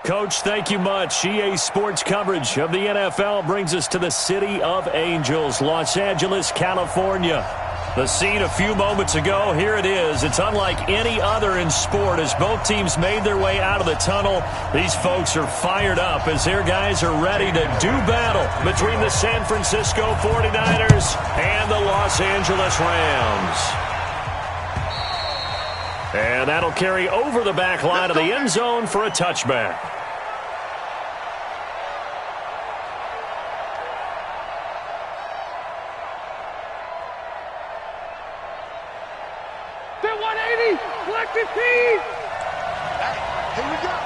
Coach, thank you much. EA Sports coverage of the NFL brings us to the City of Angels, Los Angeles, California. The scene a few moments ago, here it is. It's unlike any other in sport as both teams made their way out of the tunnel. These folks are fired up as their guys are ready to do battle between the San Francisco 49ers and the Los Angeles Rams. And that'll carry over the back line of the end zone for a touchback. They're 180, collective feed. Here we go.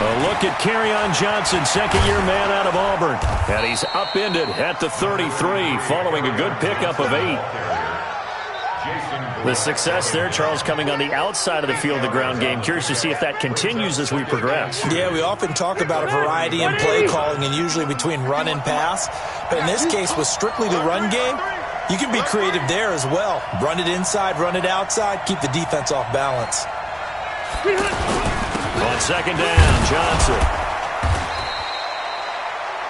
A look at Kerryon Johnson, second-year man out of Auburn. And he's upended at the 33 following a good pickup of 8. The success there, Charles, coming on the outside of the field, the ground game. Curious to see if that continues as we progress. Yeah, we often talk about a variety in play calling and usually between run and pass. But in this case, with strictly the run game, you can be creative there as well. Run it inside, run it outside, keep the defense off balance. On second down, Johnson.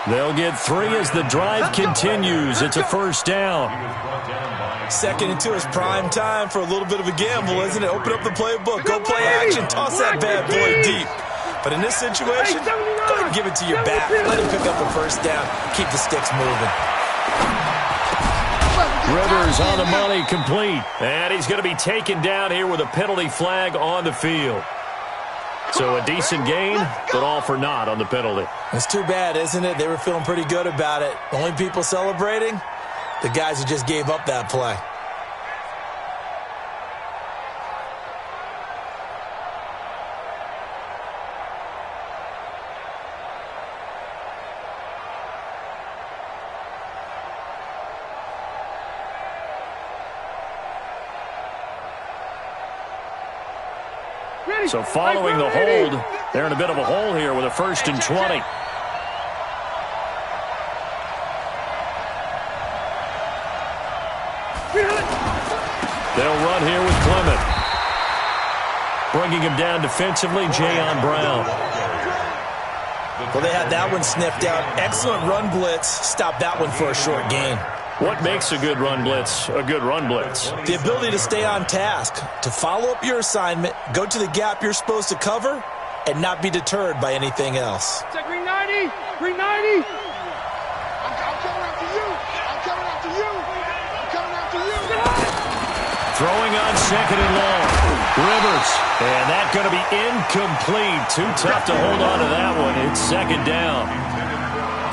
They'll get 3 as the drive continues. It's a first down. Second into his prime time for a little bit of a gamble, isn't it? Open up the playbook, go play action, toss that bad boy deep. But in this situation, go ahead and give it to your back. Let him pick up a first down. Keep the sticks moving. Rivers on the money, complete. And he's going to be taken down here with a penalty flag on the field. So a decent gain, but all for naught on the penalty. It's too bad, isn't it? They were feeling pretty good about it. Only people celebrating? The guys who just gave up that play. So following the hold, they're in a bit of a hole here with a 1st and 20. They'll run here with Clement. Bringing him down defensively, Jayon Brown. Well, they had that one sniffed out. Excellent run blitz. Stop that one for a short gain. What makes a good run blitz a good run blitz? The ability to stay on task, to follow up your assignment, go to the gap you're supposed to cover, and not be deterred by anything else. Check green 90, green 90. I'm coming after you. I'm coming after you. I'm coming after you. Throwing on second and long. Rivers. And that's going to be incomplete. Too tough to hold on to that one. It's second down.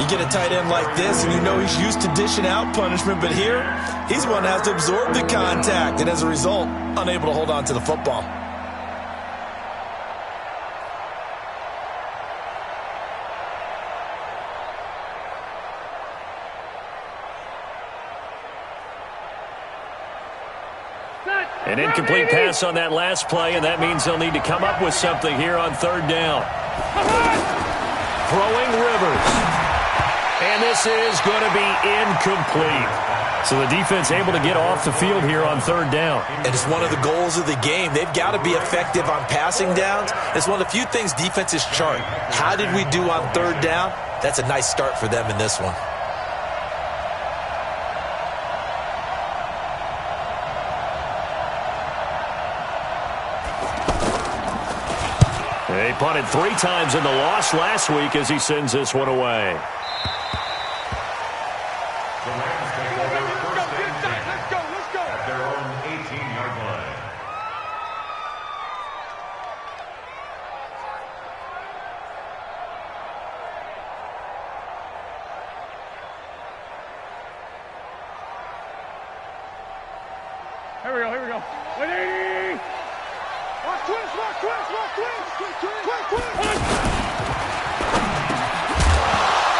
You get a tight end like this, and you know he's used to dishing out punishment, but here, he's one that has to absorb the contact, and as a result, unable to hold on to the football. An incomplete pass on that last play, and that means they'll need to come up with something here on third down. Throwing Rivers. And this is going to be incomplete. So the defense able to get off the field here on third down. And it's one of the goals of the game. They've got to be effective on passing downs. It's one of the few things defenses chart. How did we do on third down? That's a nice start for them in this one. They punted 3 times in the loss last week as he sends this one away. Here we go. 180. Watch twist.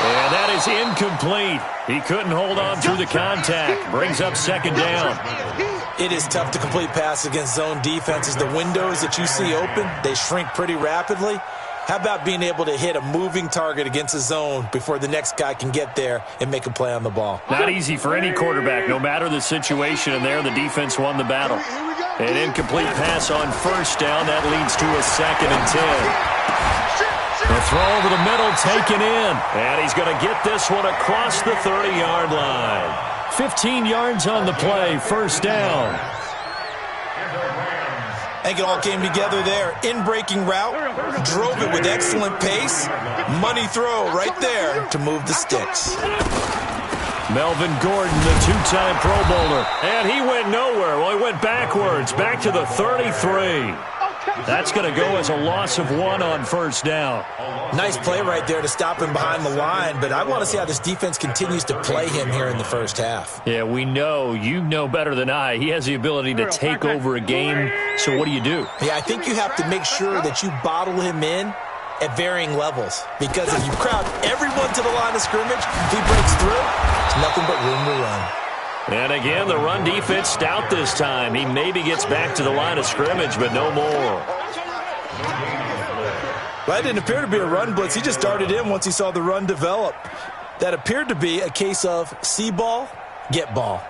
And that is incomplete. He couldn't hold on through the contact. Brings up second down. It is tough to complete pass against zone defenses. The windows that you see open, they shrink pretty rapidly. How about being able to hit a moving target against a zone before the next guy can get there and make a play on the ball? Not easy for any quarterback, no matter the situation, and there the defense won the battle. Here we go. An incomplete pass on first down. That leads to a 2nd and 10. The throw over the middle taken in. And he's going to get this one across the 30-yard line. 15 yards on the play, first down. I think it all came together there. In-breaking route, drove it with excellent pace. Money throw right there to move the sticks. Melvin Gordon, the 2-time Pro Bowler. And he went nowhere. Well, he went backwards, back to the 33. That's going to go as a loss of 1 on first down. Nice play right there to stop him behind the line, but I want to see how this defense continues to play him here in the first half. Yeah, we know. You know better than I. He has the ability to take over a game, so what do you do? Yeah, I think you have to make sure that you bottle him in at varying levels, because if you crowd everyone to the line of scrimmage, if he breaks through, there's nothing but room to run. And again, the run defense stout this time. He maybe gets back to the line of scrimmage, but no more. That didn't appear to be a run blitz. He just darted in once he saw the run develop. That appeared to be a case of see ball, get ball.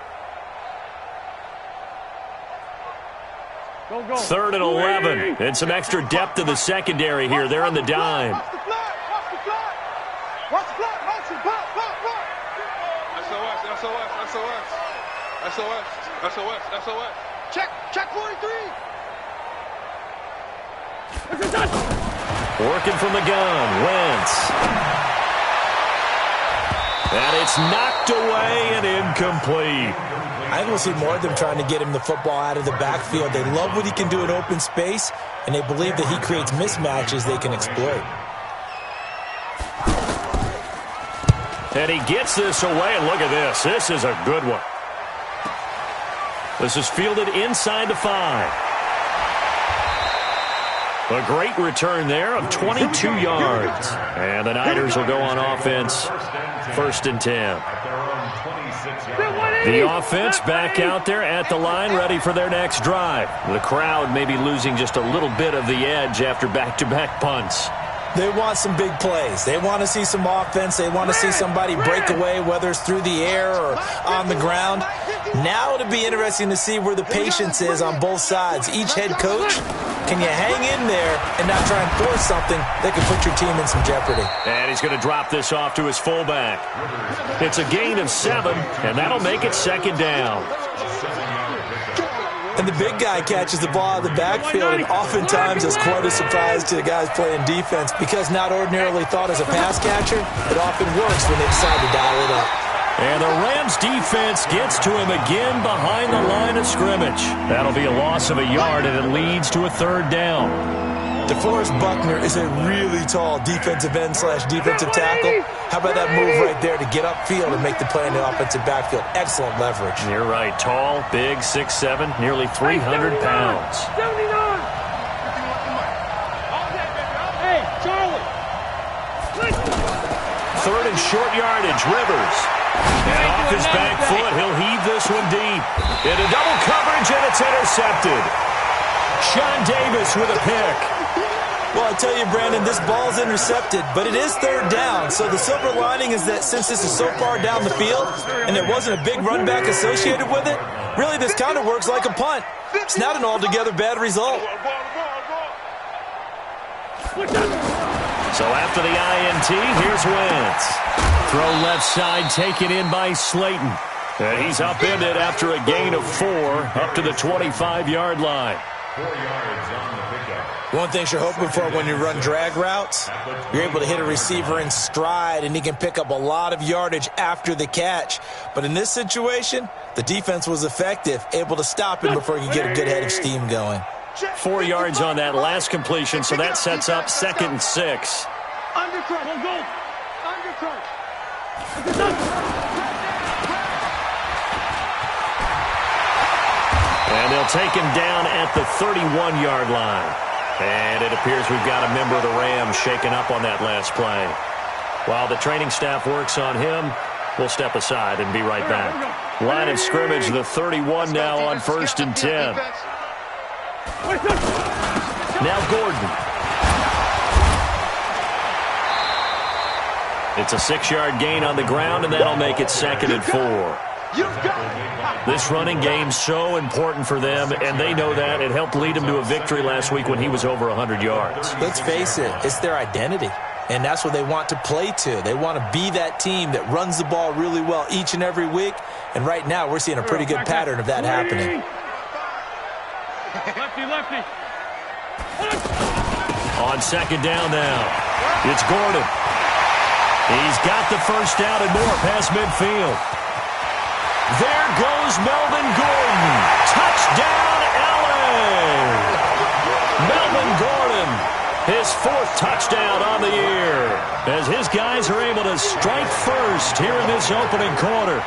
3rd and 11. And some extra depth to the secondary here. They're in the dime. Watch the flat. Watch the flat. SOS. Check 43. Working from the gun, Wentz. And it's knocked away and incomplete. I think we'll see more of them trying to get him the football out of the backfield. They love what he can do in open space, and they believe that he creates mismatches they can exploit. And he gets this away, and look at this. This is a good one. This is fielded inside the 5. A great return there of 22 yards. And the Niners will go on offense, 1st and 10. The offense back out there at the line, ready for their next drive. The crowd may be losing just a little bit of the edge after back-to-back punts. They want some big plays. They want to see some offense. They want to see somebody break away, whether it's through the air or on the ground. Now it'll be interesting to see where the patience is on both sides. Each head coach, can you hang in there and not try and force something that could put your team in some jeopardy? And he's going to drop this off to his fullback. It's a gain of 7, and that'll make it 2nd down. And the big guy catches the ball out of the backfield, and oftentimes is quite a surprise to the guys playing defense, because not ordinarily thought as a pass catcher, it often works when they decide to dial it up. And the Rams defense gets to him again behind the line of scrimmage. That'll be a loss of a yard, and it leads to a 3rd down. DeForest Buckner is a really tall defensive end / defensive tackle. How about that move right there to get upfield and make the play in the offensive backfield? Excellent leverage. You're right. Tall, big, 6'7", nearly 300 pounds. 79. Hey, Charlie. 3rd and short yardage, Rivers. And off his back foot, he'll heave this one deep. Into double coverage, and it's intercepted. Sean Davis with a pick. Well, I tell you, Brandon, this ball's intercepted, but it is 3rd down. So the silver lining is that since this is so far down the field and there wasn't a big run back associated with it, really this kind of works like a punt. It's not an altogether bad result. So after the INT, here's Wentz. Throw left side, taken in by Slayton. And he's upended after a gain of 4 up to the 25-yard line. 4 yards on the pickup. One thing you're hoping for when you run drag routes, you're able to hit a receiver in stride, and he can pick up a lot of yardage after the catch. But in this situation, the defense was effective, able to stop him before he could get a good head of steam going. 4 yards on that last completion, so that sets up 2nd and 6. Undercut, go. Undercut. And they'll take him down at the 31-yard line. And it appears we've got a member of the Rams shaken up on that last play. While the training staff works on him, we'll step aside and be right back. Line of scrimmage, the 31 now on 1st and 10. Now Gordon. It's a 6-yard gain on the ground, and that'll make it 2nd and 4. This running game's so important for them, and they know that. It helped lead them to a victory last week when he was over 100 yards. Let's face it, it's their identity, and that's what they want to play to. They want to be that team that runs the ball really well each and every week, and right now we're seeing a pretty good pattern of that happening. Lefty. On second down now, it's Gordon. He's got the first down and more past midfield. There goes Melvin Gordon. Touchdown, LA! Melvin Gordon, his 4th touchdown on the year, as his guys are able to strike first here in this opening quarter.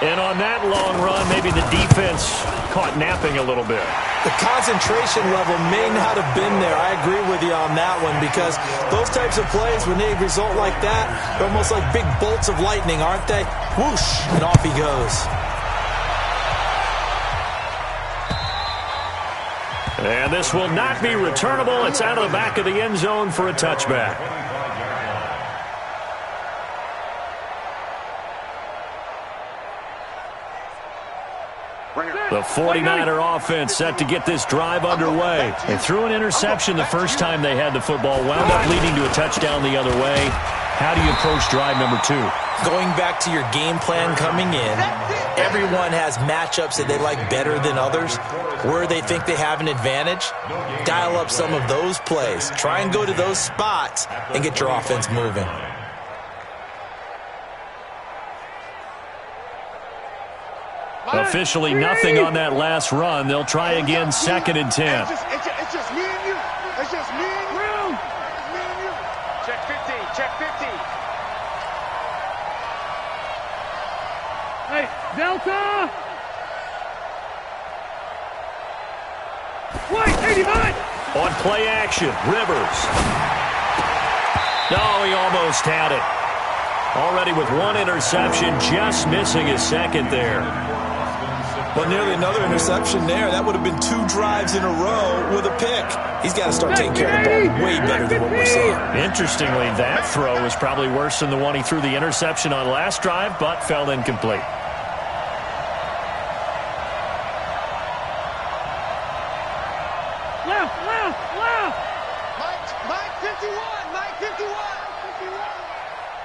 And on that long run, maybe the defense caught napping a little bit. The concentration level may not have been there. I agree with you on that one, because those types of plays, when they result like that, they're almost like big bolts of lightning, aren't they? Whoosh, and off he goes. And this will not be returnable. It's out of the back of the end zone for a touchback. The 49er offense set to get this drive underway. They threw an interception the first time they had the football, wound up leading to a touchdown the other way. How do you approach drive number 2? Going back to your game plan coming in, everyone has matchups that they like better than others, where they think they have an advantage. Dial up some of those plays. Try and go to those spots and get your offense moving. Officially nothing on that last run. They'll try again, second and 10. It's just me and you. It's just me and you. It's me and you. Check 50. Check 50. Hey, Delta. White, 89. On play action, Rivers. No, he almost had it. Already with 1 interception, just missing his second there. Well, nearly another interception there. That would have been 2 drives in a row with a pick. He's got to start taking care of the ball way better than what we're seeing. Interestingly, that throw was probably worse than the one he threw the interception on last drive, but fell incomplete. Left. Mike 51. Mike 51.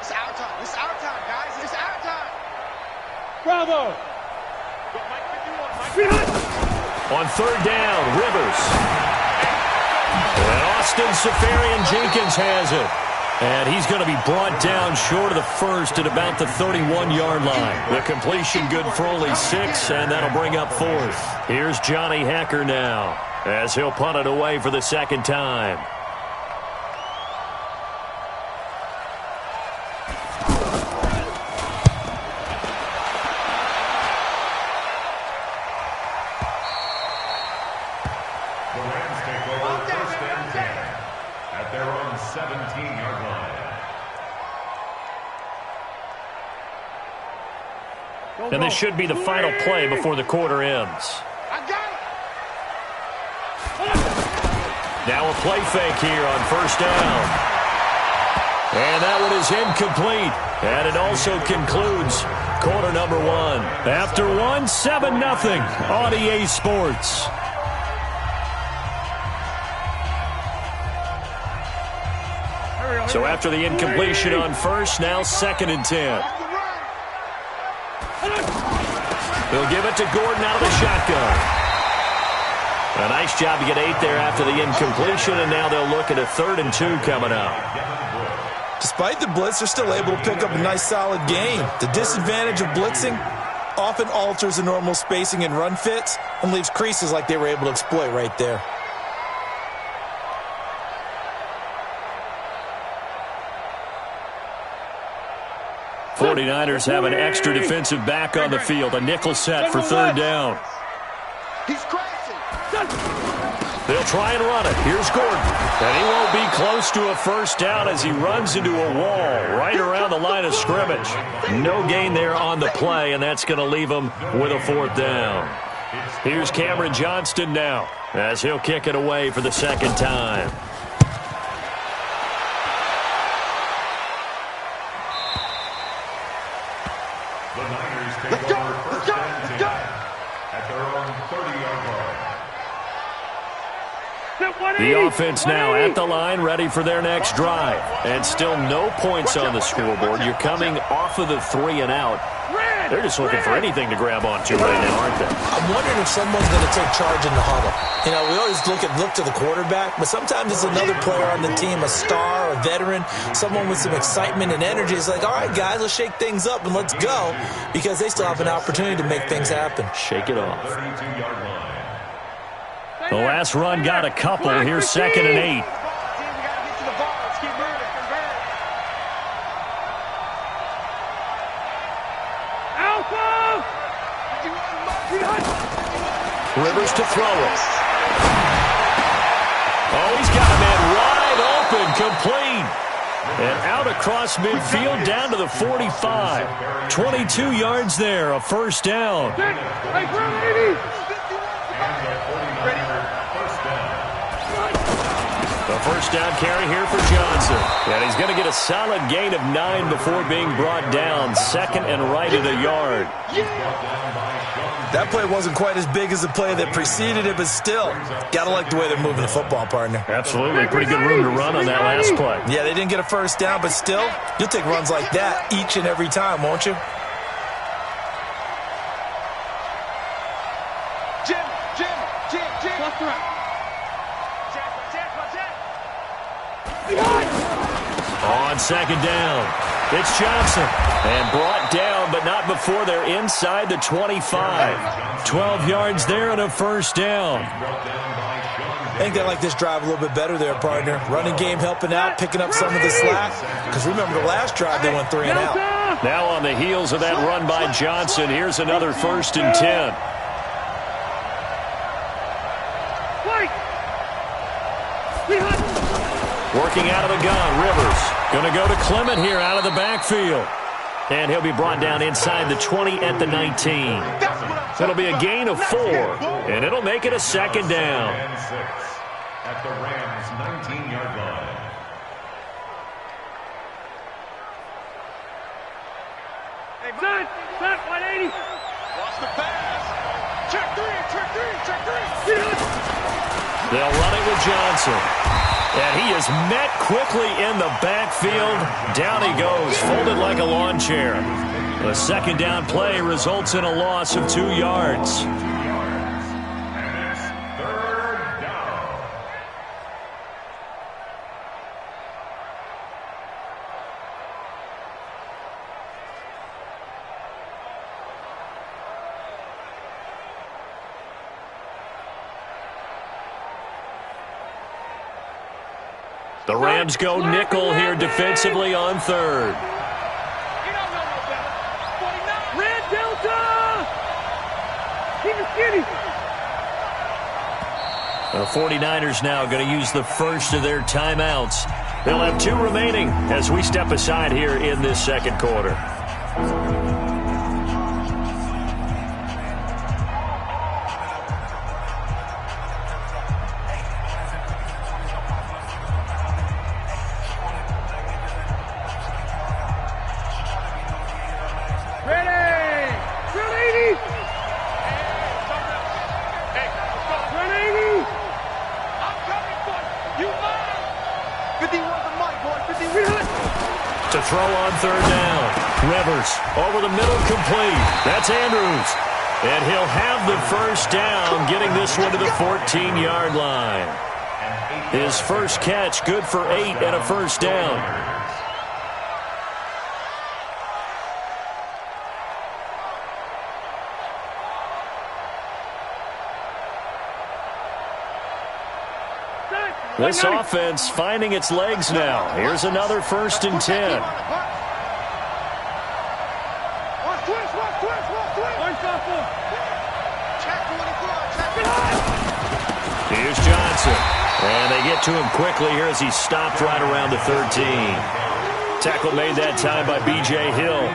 It's our time. It's our time, guys. It's our time. Bravo. On third down, Rivers. And Austin Seferian-Jenkins has it. And he's going to be brought down short of the first at about the 31-yard line. The completion good for only 6, and that'll bring up 4th. Here's Johnny Hecker now, as he'll punt it away for the second time. And this should be the final play before the quarter ends. Now a play fake here on first down. And that one is incomplete. And it also concludes quarter number 1. After 1, 7-0 on EA Sports. So after the incompletion on first, now second and 10. They'll give it to Gordon out of the shotgun. A nice job to get 8 there after the incompletion, and now they'll look at a 3rd and 2 coming up. Despite the blitz, they're still able to pick up a nice solid gain. The disadvantage of blitzing often alters the normal spacing and run fits and leaves creases like they were able to exploit right there. '49ers have an extra defensive back on the field. A nickel set for third down. He's crashing. They'll try and run it. Here's Gordon. And he won't be close to a first down as he runs into a wall right around the line of scrimmage. No gain there on the play, and that's going to leave him with a 4th down. Here's Cameron Johnston now as he'll kick it away for the second time. Let's go! Let's go! Let's go! At their own 30-yard line. The offense now at the line, ready for their next drive. And still no points on the scoreboard. You're coming off of the 3 and out. They're just looking for anything to grab onto right now, aren't they? I'm wondering if someone's going to take charge in the huddle. You know, we always look to the quarterback, but sometimes it's another player on the team, a star, a veteran, someone with some excitement and energy. It's like, all right, guys, let's shake things up and let's go, because they still have an opportunity to make things happen. Shake it off. The last run got a couple. Here's 2nd and 8. Rivers to throw it. Oh, he's got a man wide open, complete. And out across midfield, down to the 45. 22 yards there, a first down. The first down carry here for Johnson. And he's going to get a solid gain of 9 before being brought down. 2nd and right at a yard. That play wasn't quite as big as the play that preceded it, but still, got to like the way they're moving the football, partner. Absolutely. Pretty good room to run on that last play. Yeah, they didn't get a first down, but still, you'll take runs like that each and every time, won't you? On 2nd down, it's Johnson. And brought down, but not before they're inside the 25. 12 yards there and a first down. I think they like this drive a little bit better there, partner. Running game helping out, picking up some of the slack. Because remember, the last drive they went 3 and out. Now on the heels of that run by Johnson, here's another 1st and 10. Working out of the gun, Rivers. Going to go to Clement here out of the backfield. And he'll be brought down inside the 20 at the 19. It'll be a gain of 4, and it'll make it a 2nd down. At the Rams' 19-yard line. Hey, set, 180. Watch the pass. Check 3. They'll run it with Johnson. And he is met quickly in the backfield. Down he goes, folded like a lawn chair. The 2nd down play results in a loss of 2 yards. And it's 3rd down. The Rams go nickel here defensively on 3rd. Red Delta! Keep it skinny. The 49ers now going to use the first of their timeouts. They'll have 2 remaining as we step aside here in this 2nd quarter. To throw on 3rd down. Rivers over the middle, complete. That's Andrews. And he'll have the first down, getting this one to the 14-yard line. His first catch, good for 8 and a first down. This offense finding its legs now. Here's another 1st and 10. Here's Johnson. And they get to him quickly here as he stopped right around the 13. Tackle made that time by B.J. Hill.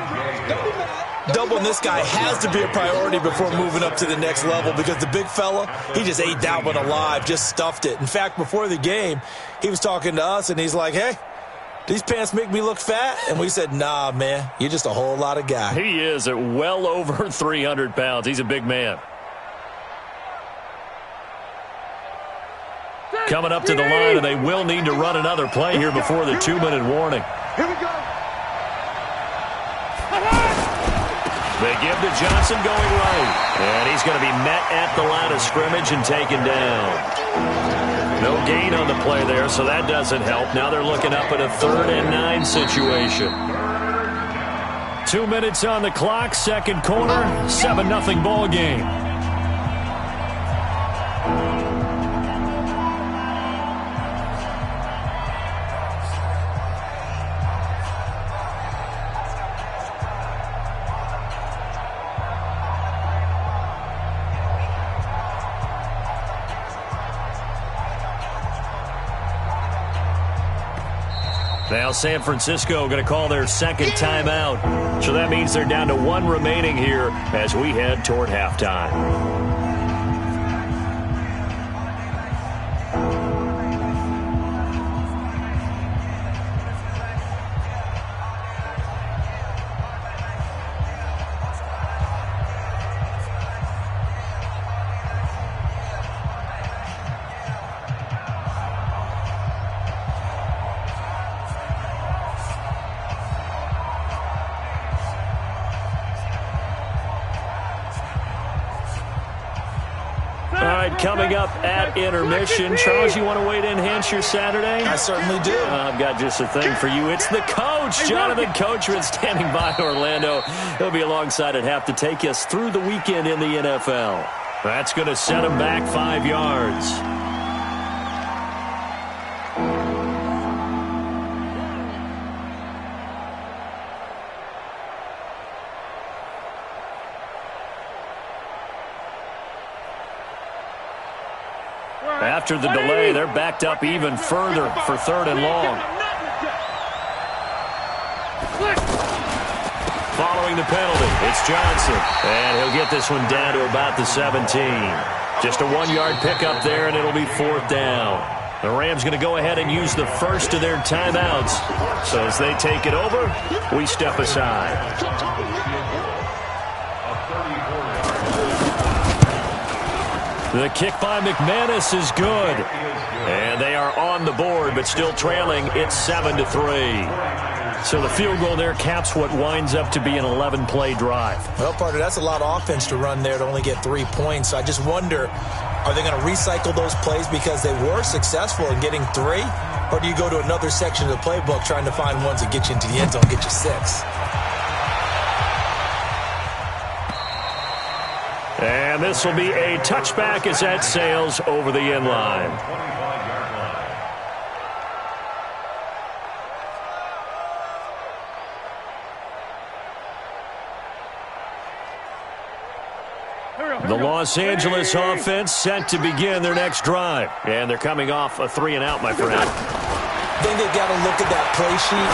Doubling this guy has to be a priority before moving up to the next level, because the big fella, he just ate that one alive, just stuffed it. In fact, before the game, he was talking to us, and he's like, hey, These pants make me look fat. And we said, nah, man, you're just a whole lot of guy. He is at well over 300 pounds. He's a big man. Coming up to the line, and they will need to run another play here before the 2-minute warning. Here we go. They give to Johnson going right. And he's going to be met at the line of scrimmage and taken down. No gain on the play there, so that doesn't help. Now they're looking up at a 3rd and 9 situation. 2 minutes on the clock, second quarter, 7-0 ball game. Now San Francisco going to call their second timeout. So that means they're down to 1 remaining here as we head toward halftime. Coming up at intermission. Charles, you want to wait to enhance your Saturday? I certainly do. I've got just a thing for you. It's the coach, Jonathan Coachman, standing by Orlando. He'll be alongside at half to take us through the weekend in the NFL. That's going to set him back 5 yards. After the delay, they're backed up even further for 3rd and long. Following the penalty, it's Johnson. And he'll get this one down to about the 17. Just a 1-yard pickup there, and it'll be 4th down. The Rams going to go ahead and use the first of their timeouts. So as they take it over, we step aside. The kick by McManus is good. And they are on the board, but still trailing. It's 7-3. So the field goal there caps what winds up to be an 11-play drive. Well, partner, that's a lot of offense to run there to only get 3 points. So I just wonder, are they going to recycle those plays because they were successful in getting 3? Or do you go to another section of the playbook trying to find ones that get you into the end zone, get you 6? And this will be a touchback as that sails over the end line. The Los Angeles offense set to begin their next drive. And they're coming off a 3-and-out, my friend. I think they've got to look at that play sheet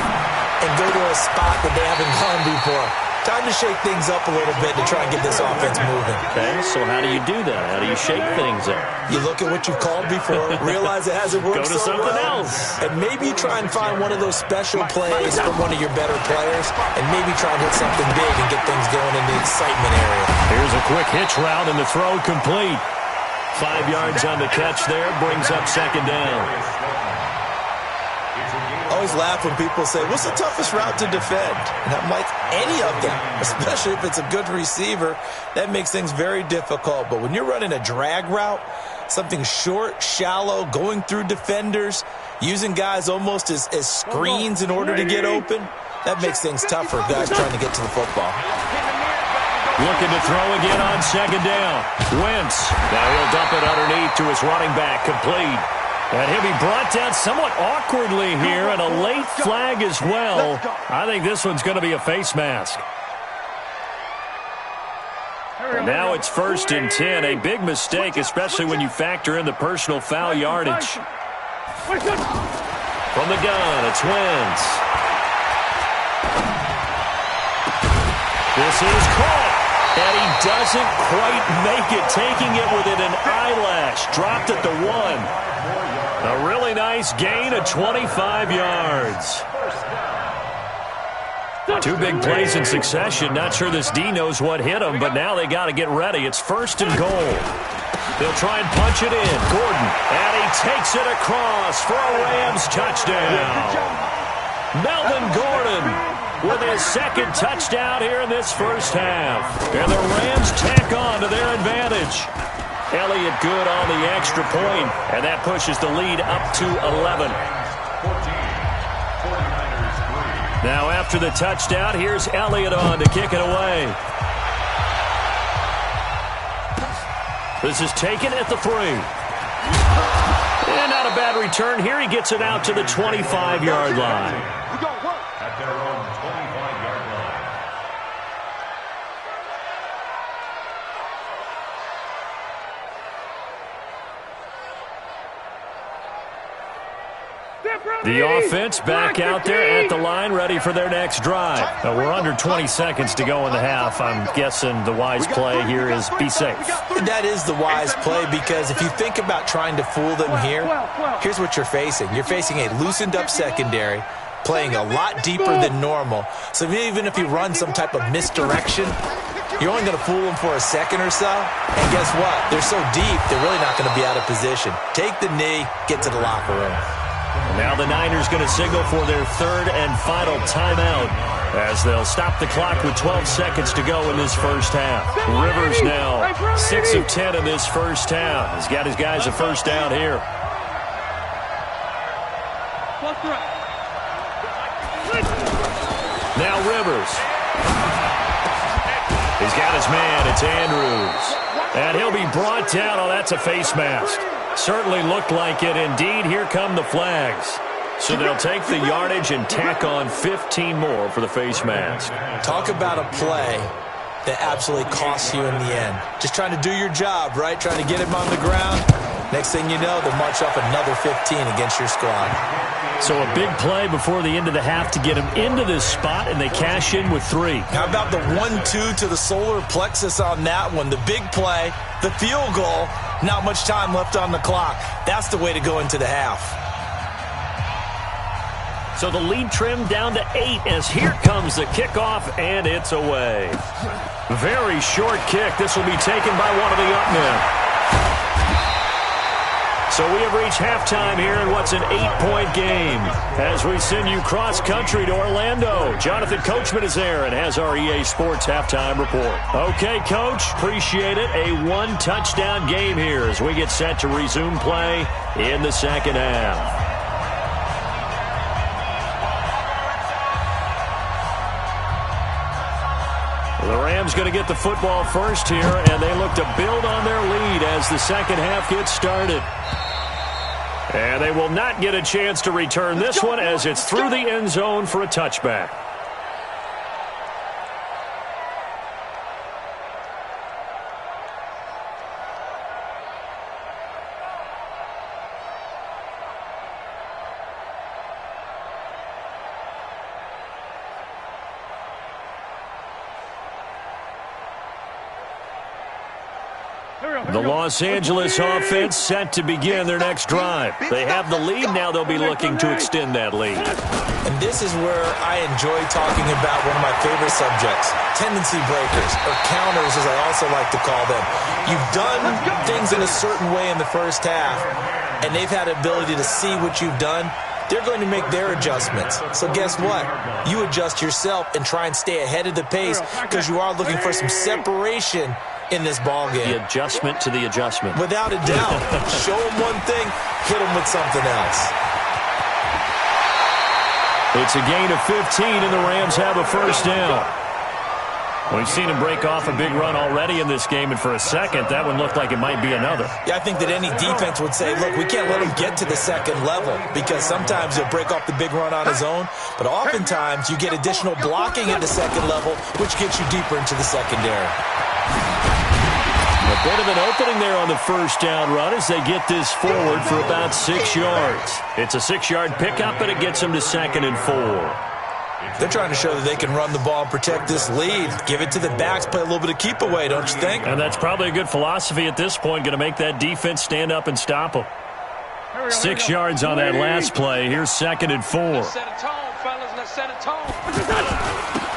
and go to a spot that they haven't gone before. Time to shake things up a little bit to try and get this offense moving. Okay, so how do you do that? How do you shake things up? You look at what you've called before, realize it hasn't worked so well. Go to something else. And maybe try and find one of those special plays from one of your better players, and maybe try and hit something big and get things going in the excitement area. Here's a quick hitch route, and the throw complete. 5 yards on the catch there, brings up 2nd down. I always laugh when people say, what's the toughest route to defend? And I'm like, any of them, especially if it's a good receiver. That makes things very difficult. But when you're running a drag route, something short, shallow, going through defenders, using guys almost as screens in order to get open, that makes things tough for guys trying to get to the football. Looking to throw again on 2nd down. Wentz. Now he'll dump it underneath to his running back, complete. And he'll be brought down somewhat awkwardly here, and a late flag as well. I think this one's going to be a face mask. And now it's 1st and 10. A big mistake, especially when you factor in the personal foul yardage. From the gun, it's Wentz. This is caught. And he doesn't quite make it, taking it within an eyelash. Dropped at the 1. A really nice gain of 25 yards. Two big plays in succession. Not sure this D knows what hit him, but now they got to get ready. It's 1st and goal. They'll try and punch it in. Gordon, and he takes it across for a Rams touchdown. Melvin Gordon with his 2nd touchdown here in this first half. And the Rams tack on to their advantage. Elliott good on the extra point, and that pushes the lead up to 11. Now after the touchdown, here's Elliott on to kick it away. This is taken at the 3. And not a bad return here. He gets it out to the 25-yard line. At their own 25-yard line. The offense back out there at the line, ready for their next drive. We're under 20 seconds to go in the half. I'm guessing the wise play here is be safe. That is the wise play, because if you think about trying to fool them here, here's what you're facing. You're facing a loosened-up secondary, playing a lot deeper than normal. So even if you run some type of misdirection, you're only going to fool them for a second or so. And guess what? They're so deep, they're really not going to be out of position. Take the knee, get to the locker room. Now the Niners going to signal for their 3rd and final timeout as they'll stop the clock with 12 seconds to go in this first half. Rivers now 6 of 10 in this first half. He's got his guys a first down here. Now Rivers. He's got his man. It's Andrews. And he'll be brought down. Oh, that's a face mask. Certainly looked like it. Indeed, here come the flags. So they'll take the yardage and tack on 15 more for the face mask. Talk about a play that absolutely costs you in the end. Just trying to do your job, right? Trying to get him on the ground. Next thing you know, they'll march off another 15 against your squad. So a big play before the end of the half to get him into this spot, and they cash in with 3. How about the 1-2 to the solar plexus on that one? The big play, the field goal, not much time left on the clock. That's the way to go into the half. So the lead trimmed down to 8 as here comes the kickoff, and it's away. Very short kick. This will be taken by one of the up men. So we have reached halftime here in what's an 8-point game as we send you cross-country to Orlando. Jonathan Coachman is there and has our EA Sports halftime report. Okay, Coach, appreciate it. A 1-touchdown game here as we get set to resume play in the second half. The Rams going to get the football first here, and they look to build on their lead as the second half gets started. And they will not get a chance to return this one as it's through the end zone for a touchback. The Los Angeles offense set to begin their next drive. They have the lead. Now they'll be looking to extend that lead. And this is where I enjoy talking about one of my favorite subjects, tendency breakers, or counters as I also like to call them. You've done things in a certain way in the first half, and they've had the ability to see what you've done. They're going to make their adjustments. So guess what? You adjust yourself and try and stay ahead of the pace because you are looking for some separation in this ball game. The adjustment to the adjustment. Without a doubt. Show them one thing, hit them with something else. It's a gain of 15, and the Rams have a first down. We've seen him break off a big run already in this game, and for a second, that one looked like it might be another. Yeah, I think that any defense would say, look, we can't let him get to the second level because sometimes he'll break off the big run on his own, but oftentimes you get additional blocking at the second level, which gets you deeper into the secondary. A bit of an opening there on the first down run as they get this forward for about 6 yards. It's a 6-yard pickup, but it gets them to 2nd and 4. They're trying to show that they can run the ball and protect this lead. Give it to the backs, play a little bit of keep away, don't you think? And that's probably a good philosophy at this point, going to make that defense stand up and stop them. 6 yards on that last play. Here's 2nd and 4. Let's set a tone, fellas. Let's set a tone.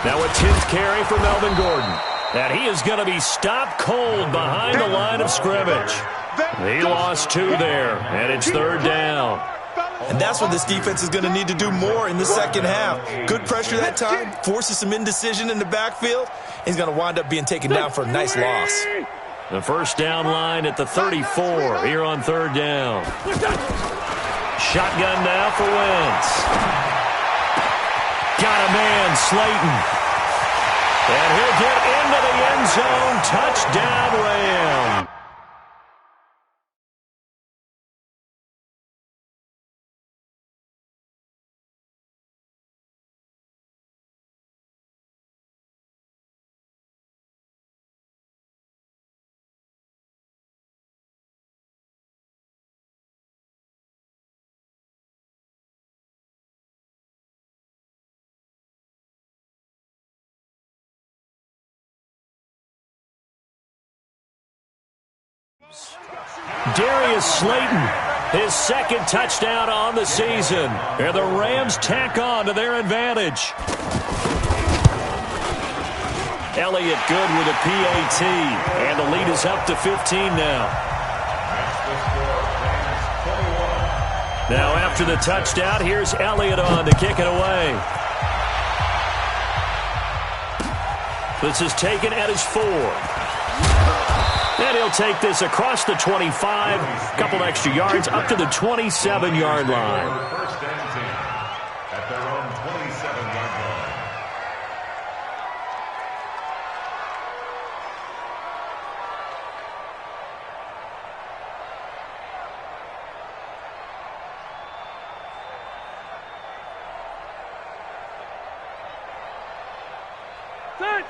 Now a 10th carry for Melvin Gordon. And he is going to be stopped cold behind the line of scrimmage. He lost 2 there, and it's 3rd down. And that's what this defense is going to need to do more in the second half. Good pressure that time, forces some indecision in the backfield. He's going to wind up being taken down for a nice loss. The first down line at the 34 here on 3rd down. Shotgun now for Wentz. Got a man, Slayton. And he'll get into the end zone. Touchdown, Ram. Darius Slayton, his 2nd touchdown on the season. And the Rams tack on to their advantage. Elliott good with a PAT. And the lead is up to 15 now. Now after the touchdown, here's Elliott on to kick it away. This is taken at his 4. And he'll take this across the 25, a couple extra yards, up to the 27-yard line. First and 10 at their own 27-yard line.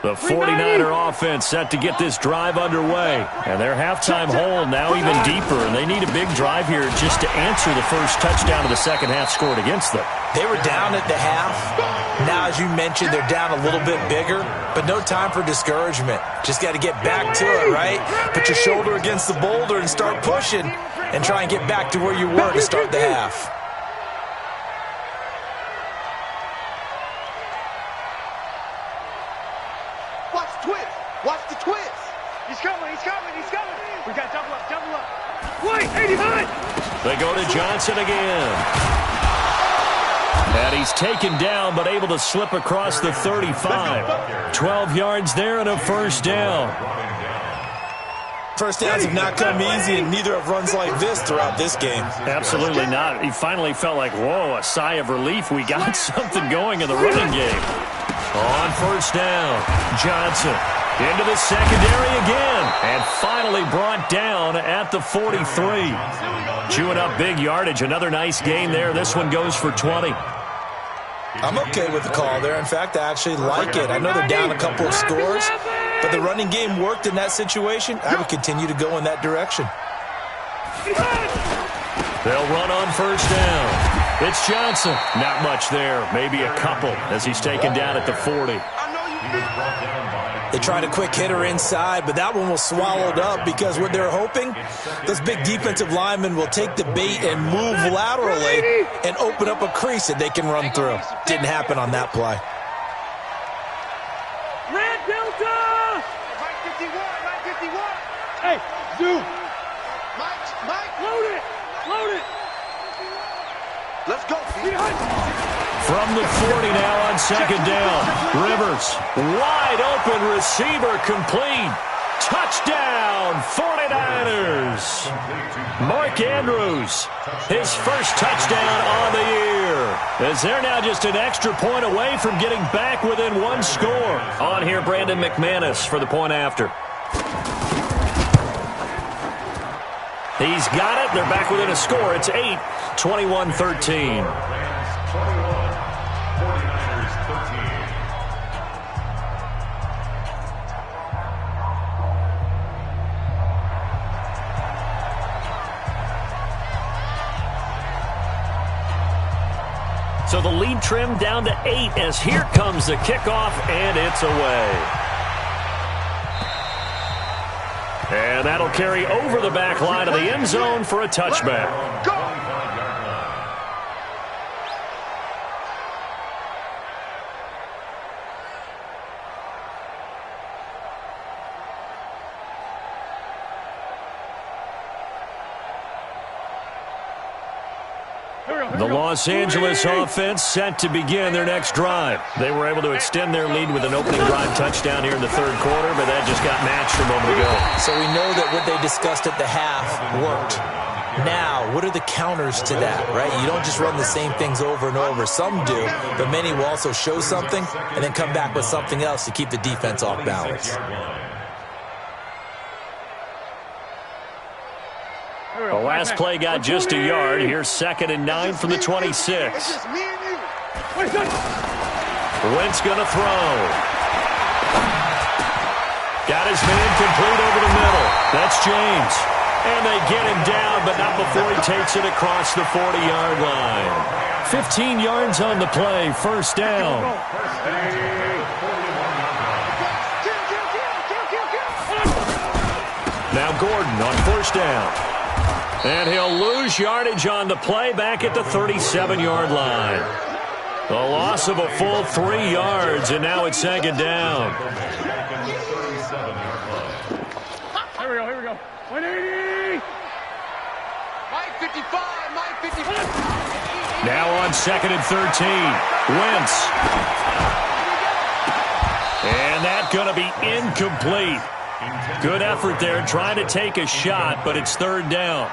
The 49er offense set to get this drive underway. And their halftime hole now even deeper. And they need a big drive here just to answer the first touchdown of the second half scored against them. They were down at the half. Now, as you mentioned, they're down a little bit bigger. But no time for discouragement. Just got to get back to it, right? Put your shoulder against the boulder and start pushing. And try and get back to where you were to start the half. Watch the twist. He's coming. We got double up. Wait, 89. They go to Johnson again. And he's taken down, but able to slip across the 35. 12 yards there and a first down. First downs have not come easy, and neither have runs like this throughout this game. Absolutely not. He finally felt like, whoa, a sigh of relief. We got something going in the running game. On first down, Johnson into the secondary again, and finally brought down at the 43. Chewing up big yardage. Another nice gain there. This one goes for 20. I'm okay with the call there. In fact, I actually like it. I know they're down a couple of scores, but the running game worked in that situation. I would continue to go in that direction. They'll run on first down. It's Johnson. Not much there. Maybe a couple as he's taken down at the 40. They tried a quick hitter inside, but that one was swallowed up because what they're hoping, those big defensive linemen will take the bait and move laterally and open up a crease that they can run through. Didn't happen on that play. Red Delta! Mike 51, Mike 51. Hey, Zoo. Mike. Load it. Let's go. From the 40 now on second down. Rivers, wide open receiver, complete. Touchdown, 49ers. Mark Andrews, his first touchdown on the year. As they're now just an extra point away from getting back within one score. On here, Brandon McManus for the point after. He's got it. They're back within a score. It's 8, 21-13. So the lead trimmed down to 8 as here comes the kickoff, and it's away. And that'll carry over the back line of the end zone for a touchback. Go! The Los Angeles offense set to begin their next drive. They were able to extend their lead with an opening drive touchdown here in the third quarter, but that just got matched a moment ago. So we know that what they discussed at the half worked. Now, what are the counters to that, right? You don't just run the same things over and over. Some do, but many will also show something and then come back with something else to keep the defense off balance. The last play got just a yard. Here's 2nd and 9 from the 26. Wentz going to throw. Got his man complete over the middle. That's James. And they get him down, but not before he takes it across the 40-yard line. 15 yards on the play, first down. Now Gordon on first down. And he'll lose yardage on the play back at the 37-yard line. A loss of a full 3 yards, and now it's 2nd down. Here we go. 180. Mike 55, Mike 55. Now on 2nd and 13. Wentz. And that's going to be incomplete. Good effort there, trying to take a shot, but it's 3rd down.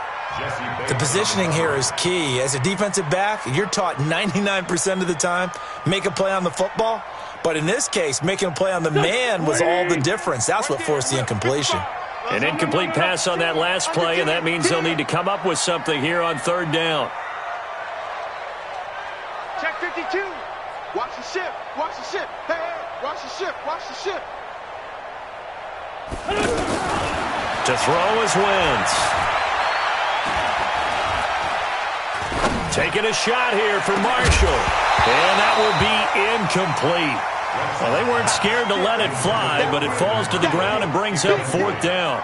The positioning here is key. As a defensive back, you're taught 99% of the time, make a play on the football. But in this case, making a play on the man was all the difference. That's what forced the incompletion. An incomplete pass on that last play, and that means they'll need to come up with something here on 3rd down. Check 52. Watch the ship. Watch the ship. Hey, watch the ship. Watch the ship. To throw is Wentz. Taking a shot here for Marshall. And that will be incomplete. Well, they weren't scared to let it fly, but it falls to the ground and brings up 4th down.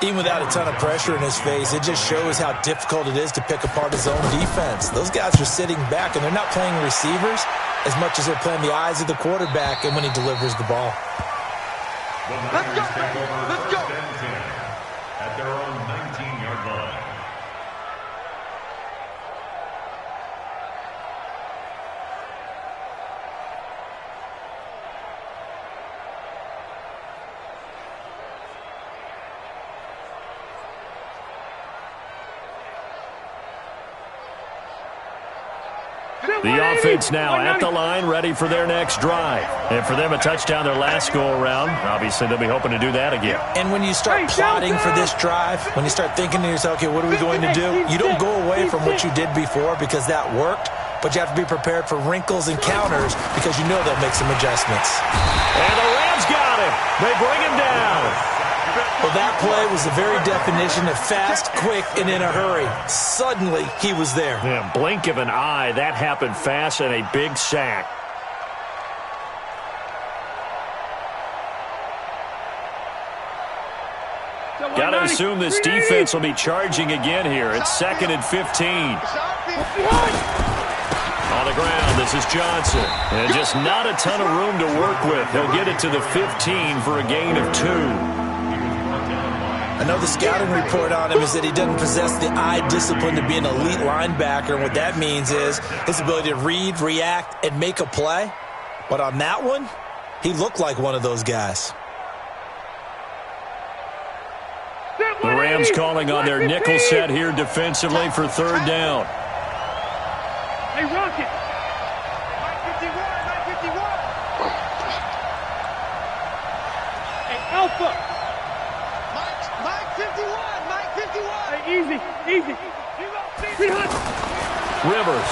Even without a ton of pressure in his face, it just shows how difficult it is to pick apart his own defense. Those guys are sitting back, and they're not playing receivers as much as they're playing the eyes of the quarterback and when he delivers the ball. Let's go. Let's go. At their own 19-yard line. The offense now at the line, ready for their next drive. And for them, a touchdown their last go-around. Obviously, they'll be hoping to do that again. And when you start plotting for this drive, when you start thinking to yourself, okay, what are we going to do? You don't go away from what you did before because that worked, but you have to be prepared for wrinkles and counters because you know they'll make some adjustments. And the Rams got him. They bring him down. Well, that play was the very definition of fast, quick, and in a hurry. Suddenly, he was there. Yeah, blink of an eye. That happened fast and a big sack. Got to assume this defense will be charging again here. It's 2nd and 15. On the ground, this is Johnson. And just not a ton of room to work with. He'll get it to the 15 for a gain of 2. I know the scouting report on him is that he doesn't possess the eye discipline to be an elite linebacker. And what that means is his ability to read, react, and make a play. But on that one, he looked like one of those guys. The Rams calling on their nickel set here defensively for 3rd down. Hey, Rocket. 951, 951. Hey, Alpha. Mike 51, Mike 51. Hey, easy. You got 300. Rivers.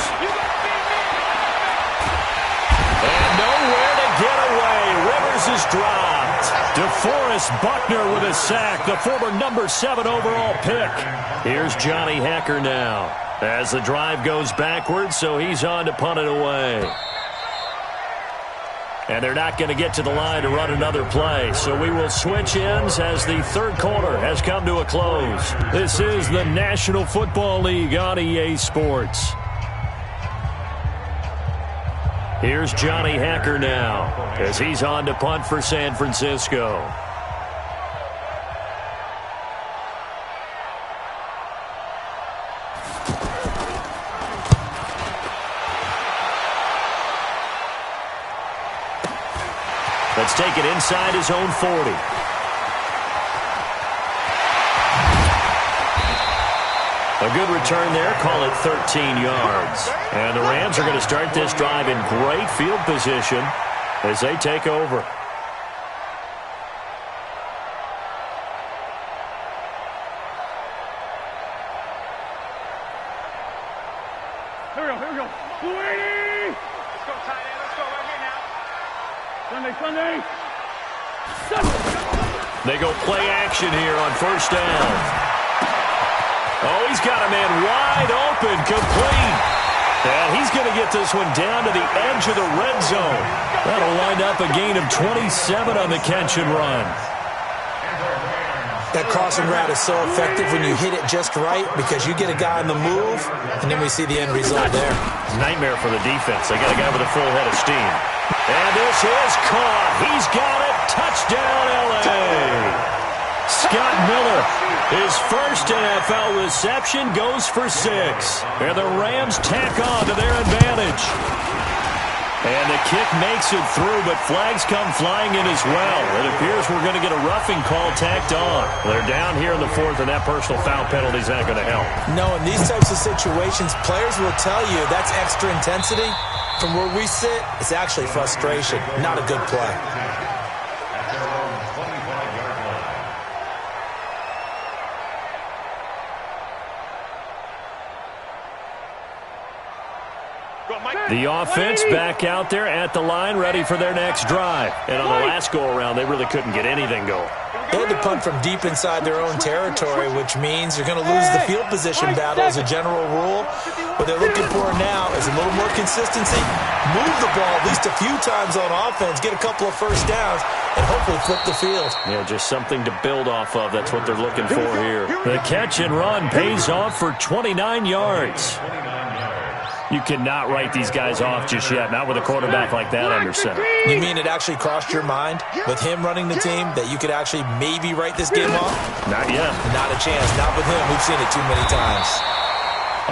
And nowhere to get away. Rivers is dropped. DeForest Buckner with a sack, the former number 7 overall pick. Here's Johnny Hekker now as the drive goes backwards, so he's on to punt it away. And they're not going to get to the line to run another play, so we will switch ends as the 3rd quarter has come to a close. This is the National Football League on EA Sports. Here's Johnny Hekker now as he's on to punt for San Francisco. Let's take it inside his own 40. A good return there. Call it 13 yards. And the Rams are going to start this drive in great field position as they take over. Here we go. 280! Let's go, tight end. Let's go right here now. Sunday. They go play action here on first down. Oh, he's got a man wide open, complete. And he's going to get this one down to the edge of the red zone. That'll wind up a gain of 27 on the catch and run. That crossing route is so effective when you hit it just right because you get a guy on the move, and then we see the end result there. Nightmare for the defense. They got a guy with a full head of steam. And this is caught. He's got it. Touchdown, L.A. Scott Miller, his first NFL reception, goes for 6. And the Rams tack on to their advantage. And the kick makes it through, but flags come flying in as well. It appears we're going to get a roughing call tacked on. They're down here in the 4th, and that personal foul penalty is not going to help. No, in these types of situations, players will tell you that's extra intensity. From where we sit, it's actually frustration, not a good play. The offense back out there at the line, ready for their next drive. And on the last go-around, they really couldn't get anything going. They had to punt from deep inside their own territory, which means you're going to lose the field position battle as a general rule. What they're looking for now is a little more consistency, move the ball at least a few times on offense, get a couple of first downs, and hopefully flip the field. Yeah, just something to build off of. That's what they're looking for here. The catch and run pays off for 29 yards. You cannot write these guys off just yet, not with a quarterback like that under center. You mean it actually crossed your mind with him running the team that you could actually maybe write this game off? Not yet. Not a chance. Not with him. We've seen it too many times.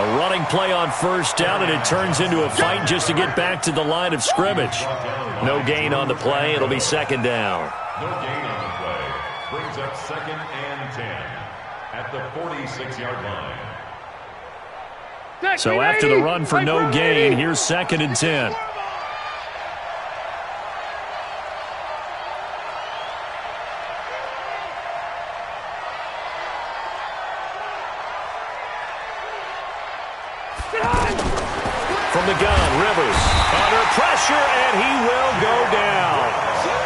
A running play on first down, and it turns into a fight just to get back to the line of scrimmage. No gain on the play. It'll be second down. No gain on the play. Brings up 2nd and 10 at the 46-yard line. So after the run for no gain, here's 2nd and 10. From the gun, Rivers under pressure, and he will go down.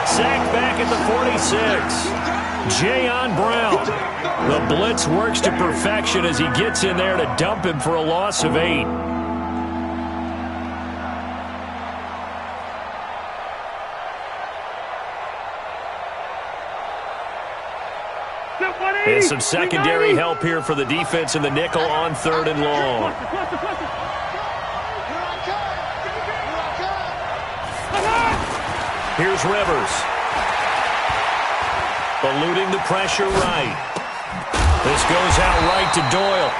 Sacked back at the 46. Jayon Brown. The blitz works to perfection as he gets in there to dump him for a loss of 8. And some secondary help here for the defense in the nickel on 3rd and long. Here's Rivers. Eluding the pressure right. This goes out right to Doyle.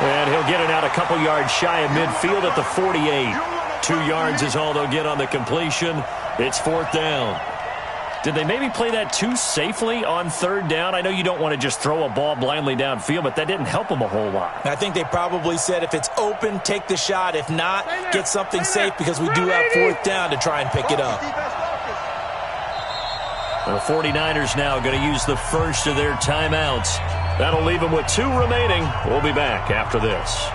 And he'll get it out a couple yards shy of midfield at the 48. 2 yards is all they'll get on the completion. It's 4th down. Did they maybe play that too safely on 3rd down? I know you don't want to just throw a ball blindly downfield, but that didn't help them a whole lot. I think they probably said if it's open, take the shot. If not, get something safe because we do have 4th down to try and pick it up. The 49ers now going to use the first of their timeouts. That'll leave them with 2 remaining. We'll be back after this.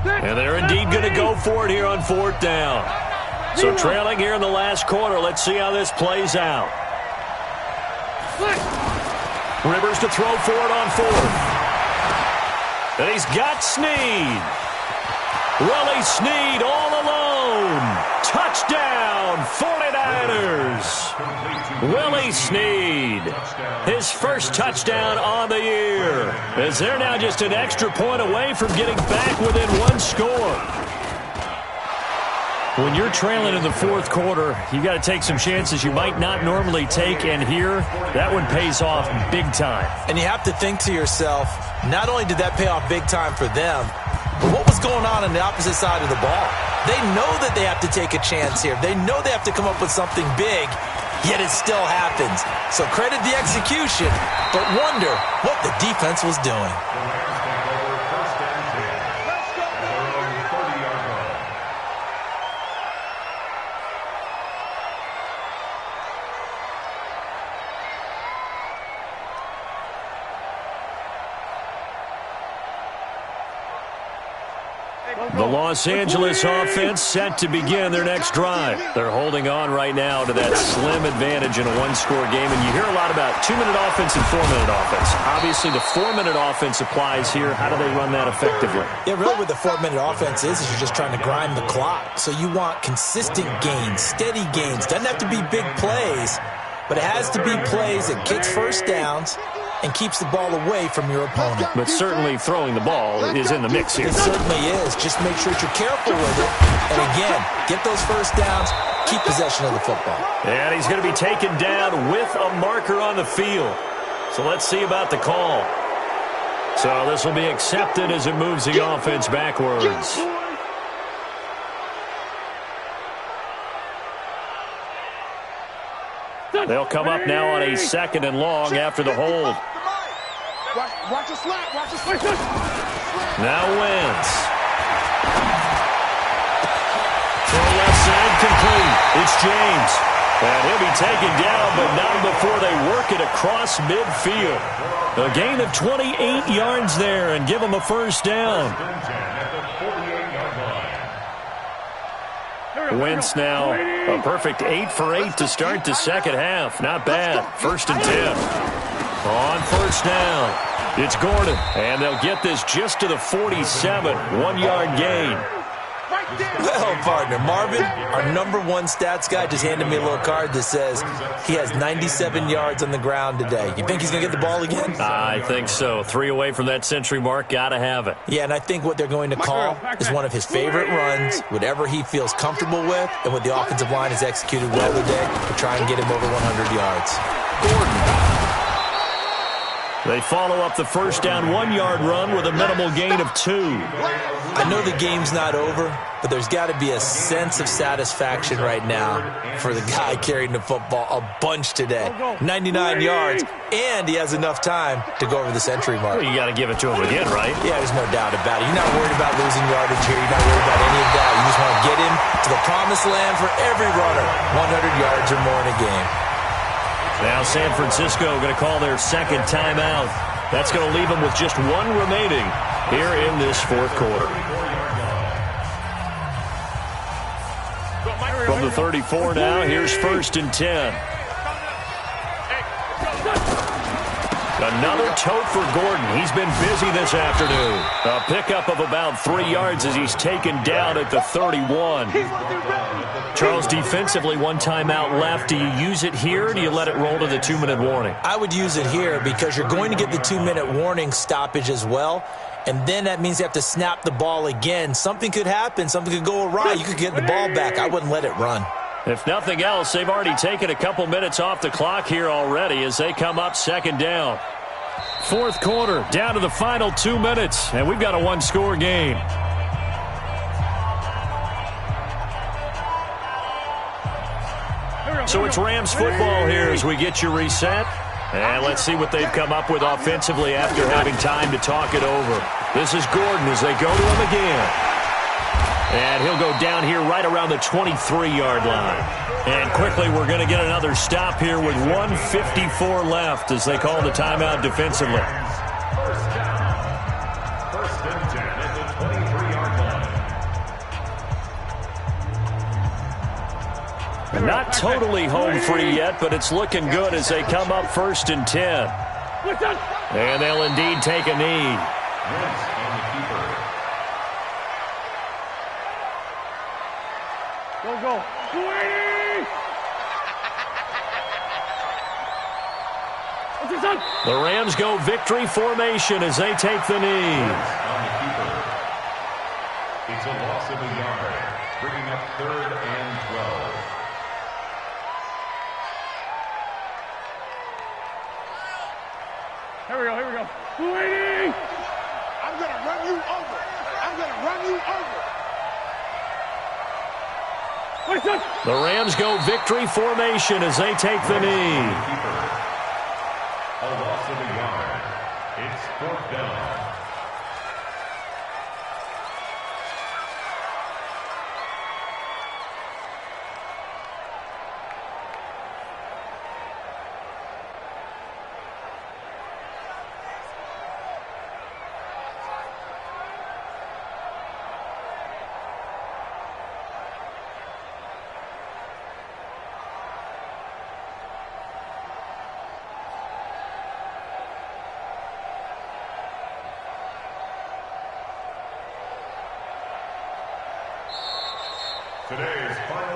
And they're indeed going to go for it here on 4th down. So trailing here in the last quarter. Let's see how this plays out. Rivers to throw for it on 4th. And he's got Snead. Willie Snead all alone. Boom! Touchdown, 49ers! Willie Snead, his first touchdown on the year, as they're now just an extra point away from getting back within one score. When you're trailing in the fourth quarter, you got to take some chances you might not normally take, and here, that one pays off big time. And you have to think to yourself, not only did that pay off big time for them, but what was going on the opposite side of the ball? They know that they have to take a chance here. They know they have to come up with something big, yet it still happens. So credit the execution, but wonder what the defense was doing. The Los Angeles offense set to begin their next drive. They're holding on right now to that slim advantage in a one-score game, and you hear a lot about 2-minute offense and 4-minute offense. Obviously, the 4-minute offense applies here. How do they run that effectively? Yeah, really what the 4-minute offense is you're just trying to grind the clock. So you want consistent gains, steady gains. Doesn't have to be big plays, but it has to be plays that gets first downs and keeps the ball away from your opponent. But certainly throwing the ball is in the mix here. It certainly is. Just make sure that you're careful with it. And again, get those first downs, keep possession of the football. And he's going to be taken down with a marker on the field. So let's see about the call. So this will be accepted as it moves the offense backwards. They'll come up now on a 2nd and long after the hold. Watch the slap. Watch the slap. Now Wentz. Throw left side complete. It's James. And he'll be taken down, but not before they work it across midfield. A gain of 28 yards there and give them a first down. Wentz now a perfect 8 for 8 to start the second half. Not bad. 1st and 10. On first down, it's Gordon. And they'll get this just to the 47. 1-yard gain. Well, partner, Marvin, our #1 stats guy, just handed me a little card that says he has 97 yards on the ground today. You think he's going to get the ball again? I think so. 3 away from that century mark. Got to have it. Yeah, and I think what they're going to call is one of his favorite runs, whatever he feels comfortable with, and what the offensive line has executed well today to try and get him over 100 yards. Gordon. They follow up the first down 1-yard run with a minimal gain of 2. I know the game's not over, but there's got to be a sense of satisfaction right now for the guy carrying the football a bunch today. 99 yards, and he has enough time to go over the century mark. Well, you got to give it to him again, right? Yeah, there's no doubt about it. You're not worried about losing yardage here. You're not worried about any of that. You just want to get him to the promised land for every runner. 100 yards or more in a game. Now San Francisco going to call their second timeout. That's going to leave them with just 1 remaining here in this fourth quarter. From the 34 now, here's 1st and 10. Another tote for Gordon. He's been busy this afternoon. A pickup of about 3 yards as he's taken down at the 31. Charles, defensively, 1 timeout left. Do you use it here, or do you let it roll to the 2-minute warning? I would use it here because you're going to get the 2-minute warning stoppage as well. And then that means you have to snap the ball again. Something could happen. Something could go awry. You could get the ball back. I wouldn't let it run. If nothing else, they've already taken a couple minutes off the clock here already as they come up 2nd down. Fourth quarter, down to the final 2 minutes, and we've got a 1-score game. So it's Rams football here as we get you reset. And let's see what they've come up with offensively after having time to talk it over. This is Gordon as they go to him again. And he'll go down here right around the 23-yard line. And quickly we're going to get another stop here with 1:54 left as they call the timeout defensively. First and 10 at the 23-yard line. Not totally home free yet, but it's looking good as they come up 1st and 10. And they'll indeed take a knee. Go. 280! The Rams go victory formation as they take the knee. On the keeper. It's a loss of a yard, bringing up 3rd and 12. Here we go. 280! I'm going to run you over. The Rams go victory formation as they take the knee. A loss of a yard. It's 4th down.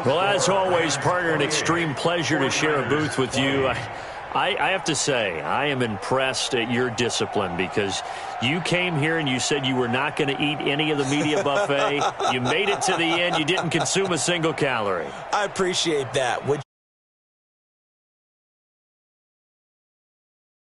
Well, as always, partner, an extreme pleasure to share a booth with you. I have to say, I am impressed at your discipline because you came here and you said you were not going to eat any of the media buffet. You made it to the end. You didn't consume a single calorie. I appreciate that.